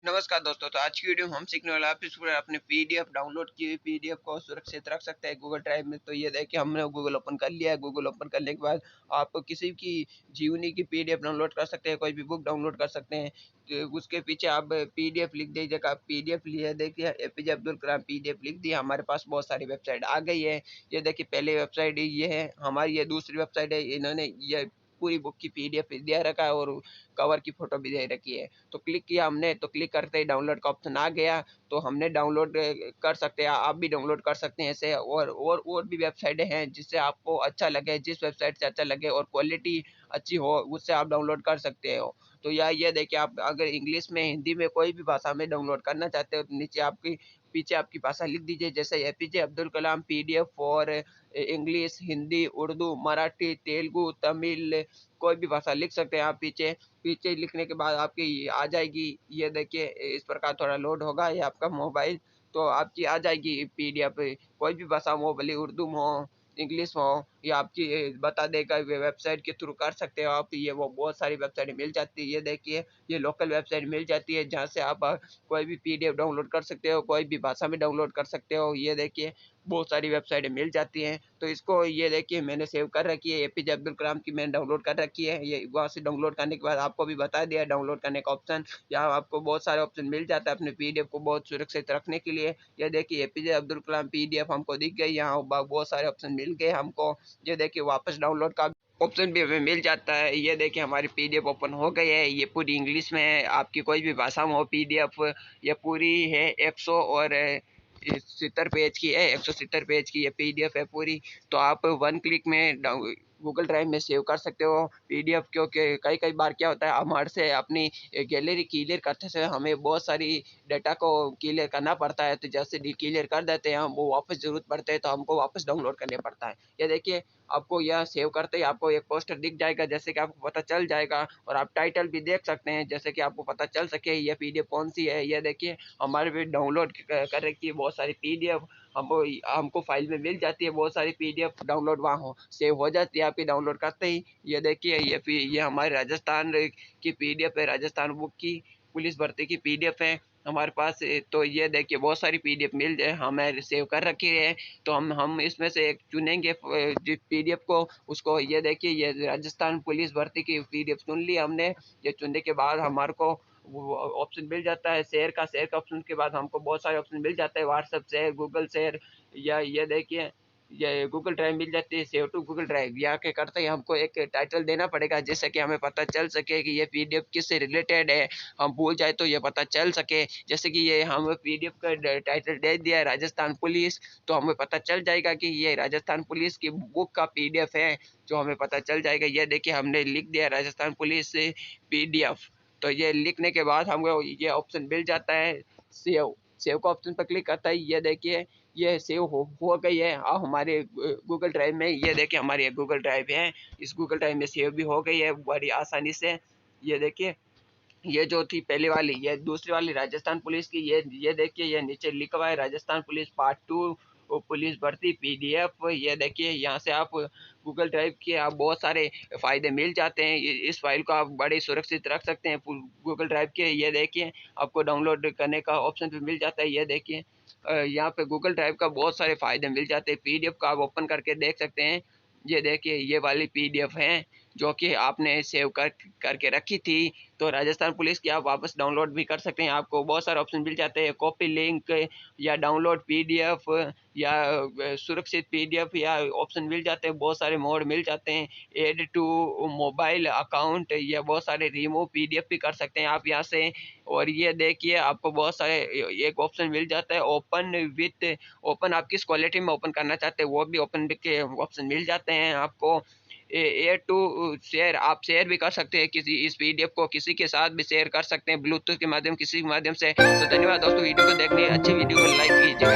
नमस्कार दोस्तों, तो आज की वीडियो में हम सीखने वाले आप इस प्रकार अपने पीडीएफ डाउनलोड की हुई पीडीएफ को सुरक्षित रख सकते हैं गूगल ड्राइव में। तो ये देखिए हमने गूगल ओपन कर लिया है। गूगल ओपन करने के बाद आप किसी की जीवनी की पीडीएफ डाउनलोड कर सकते हैं, कोई भी बुक डाउनलोड कर सकते हैं। तो उसके पीछे आप पीडीएफ लिख दीजिएगा। पीडीएफ लिया देखिए एपीजे अब्दुल कलाम पीडीएफ लिख दिया, हमारे पास बहुत सारी वेबसाइट आ गई है। ये देखिए पहली वेबसाइट ये है हमारी, ये दूसरी वेबसाइट है, इन्होंने ये पूरी बुक की पीडीएफ दे रखा है और कवर की फोटो भी दे रखी है। तो क्लिक किया हमने, तो क्लिक करते ही डाउनलोड का ऑप्शन आ गया। तो हमने डाउनलोड कर सकते हैं, आप भी डाउनलोड कर सकते हैं ऐसे। और भी वेबसाइटें हैं जिससे आपको अच्छा लगे, जिस वेबसाइट से अच्छा लगे और क्वालिटी अच्छी हो उससे आप डाउनलोड कर सकते हो। तो या ये देखिए आप अगर इंग्लिश में, हिंदी में, कोई भी भाषा में डाउनलोड करना चाहते हो तो नीचे आपकी पीछे आपकी भाषा लिख दीजिए, जैसे APJ Abdul Kalam PDF for English, Hindi, Urdu, Marathi, Telugu, Tamil, कोई भी भाषा लिख सकते हैं आप पीछे। पीछे लिखने के बाद आपकी आ जाएगी, ये देखिए इस प्रकार थोड़ा लोड होगा ये आपका मोबाइल, तो आपकी आ जाएगी पीडीएफ। कोई भी भाषा हो, भले उर्दू में हो, इंग्लिश में हो, ये आपकी बता देगा। वेबसाइट के थ्रू कर सकते हो आप, ये वो बहुत सारी वेबसाइट मिल जाती है। ये देखिए ये लोकल वेबसाइट मिल जाती है जहाँ से आप कोई भी पीडीएफ डाउनलोड कर सकते हो, कोई भी भाषा में डाउनलोड कर सकते हो। ये देखिए बहुत सारी वेबसाइटें मिल जाती हैं। तो इसको ये देखिए मैंने सेव कर रखी है, एपीजे अब्दुल कलाम की मैंने डाउनलोड कर रखी है। ये वहाँ से डाउनलोड करने के बाद आपको भी बता दिया डाउनलोड करने का ऑप्शन। यहाँ आपको बहुत सारे ऑप्शन मिल जाता है अपने पीडीएफ को बहुत सुरक्षित रखने के लिए। ये देखिए एपीजे अब्दुल कलाम पीडीएफ हमको दिख गई, यहाँ बहुत सारे ऑप्शन मिल गए हमको। ये देखिए वापस डाउनलोड का ऑप्शन भी हमें मिल जाता है। ये देखिए हमारी पीडीएफ ओपन हो गई है, ये पूरी इंग्लिश में है, आपकी कोई भी भाषा में हो पीडीएफ। ये पूरी है 100 और 70 पेज की है, 170 पेज की ये पीडीएफ है पूरी। तो आप वन क्लिक में गूगल ड्राइव में सेव कर सकते हो पीडीएफ, क्योंकि कई कई बार क्या होता है हमारे से अपनी गैलरी क्लियर करते समय हमें बहुत सारी डाटा को क्लियर करना पड़ता है। तो जैसे क्लियर कर देते हैं हम, वो वापस जरूरत पड़ते हैं तो हमको वापस डाउनलोड करने पड़ता है। ये देखिए आपको यह सेव करते ही आपको एक पोस्टर दिख जाएगा, जैसे कि आपको पता चल जाएगा। और आप टाइटल भी देख सकते हैं जैसे कि आपको पता चल सके ये पीडीएफ कौन सी है। ये देखिए हमारे भी डाउनलोड कर रखी है बहुत सारी पीडीएफ, हमको हमको फाइल में मिल जाती है बहुत सारी पीडीएफ डाउनलोड, वहाँ हो सेव हो जाती है आपकी डाउनलोड करते ही। ये देखिए ये हमारे राजस्थान की पीडीएफ है, राजस्थान बुक की पुलिस भर्ती की पीडीएफ है हमारे पास। तो ये देखिए बहुत सारी पीडीएफ मिल जाए हमें सेव कर रखी है। तो हम इसमें से एक चुनेंगे जिस पीडीएफ को, उसको ये देखिए ये राजस्थान पुलिस भर्ती की पीडीएफ चुन ली हमने। ये चुनने के बाद हमारे को वो ऑप्शन मिल जाता है शेयर का ऑप्शन के बाद हमको बहुत सारे ऑप्शन मिल जाते हैं, व्हाट्सएप शेयर, गूगल शेयर, या ये देखिए ये गूगल ड्राइव मिल जाती है, सेव टू गूगल ड्राइव। यहाँ के करते ही हमको एक टाइटल देना पड़ेगा जिससे कि हमें पता चल सके कि ये पीडीएफ किससे रिलेटेड है, हम भूल जाए तो ये पता चल सके। जैसे कि ये हम पीडीएफ का टाइटल दे दिया है राजस्थान पुलिस, तो हमें पता चल जाएगा कि ये राजस्थान पुलिस की बुक का पीडीएफ है, जो हमें पता चल जाएगा। ये देखिए हमने लिख दिया राजस्थान पुलिस पीडीएफ। तो ये लिखने के बाद हमको ये ऑप्शन मिल जाता है सेव। सेव का ऑप्शन पर क्लिक करता है, ये देखिए ये सेव हो गई है। अब हमारे गूगल ड्राइव में, ये देखिए हमारी गूगल ड्राइव है, इस गूगल ड्राइव में सेव भी हो गई है बड़ी आसानी से। ये देखिए ये जो थी पहले वाली, ये दूसरी वाली राजस्थान पुलिस की, ये देखिए ये नीचे लिखा हुआ है राजस्थान पुलिस पार्ट 2 पुलिस भर्ती पीडीएफ। ये देखिए यहाँ से आप गूगल ड्राइव के आप बहुत सारे फायदे मिल जाते हैं। इस फाइल को आप बड़े सुरक्षित रख सकते हैं गूगल ड्राइव के। ये देखिए आपको डाउनलोड करने का ऑप्शन भी मिल जाता है। ये देखिए यहाँ पे गूगल ड्राइव का बहुत सारे फायदे मिल जाते हैं, पीडीएफ का आप ओपन करके देख सकते हैं। ये देखिए ये वाली पीडीएफ है जो कि आपने सेव करके रखी थी। तो राजस्थान पुलिस की आप वापस डाउनलोड भी कर सकते हैं, आपको बहुत सारे ऑप्शन मिल जाते हैं, कॉपी लिंक या डाउनलोड पीडीएफ या सुरक्षित पीडीएफ, या ऑप्शन मिल जाते हैं, बहुत सारे मोड मिल जाते हैं, ऐड टू मोबाइल अकाउंट, या बहुत सारे रिमूव पीडीएफ भी कर सकते हैं आप यहाँ से। और ये देखिए आपको बहुत सारे एक ऑप्शन मिल जाता है ओपन विथ, ओपन आप किस क्वालिटी में ओपन करना चाहते हैं वो भी ओपन के ऑप्शन मिल जाते हैं आपको। ए टू शेयर, आप शेयर भी कर सकते हैं किसी इस पीडीएफ को, किसी के साथ भी शेयर कर सकते हैं ब्लूटूथ के माध्यम, किसी के माध्यम से। तो धन्यवाद दोस्तों वीडियो को देखने, अच्छी वीडियो को लाइक कीजिएगा।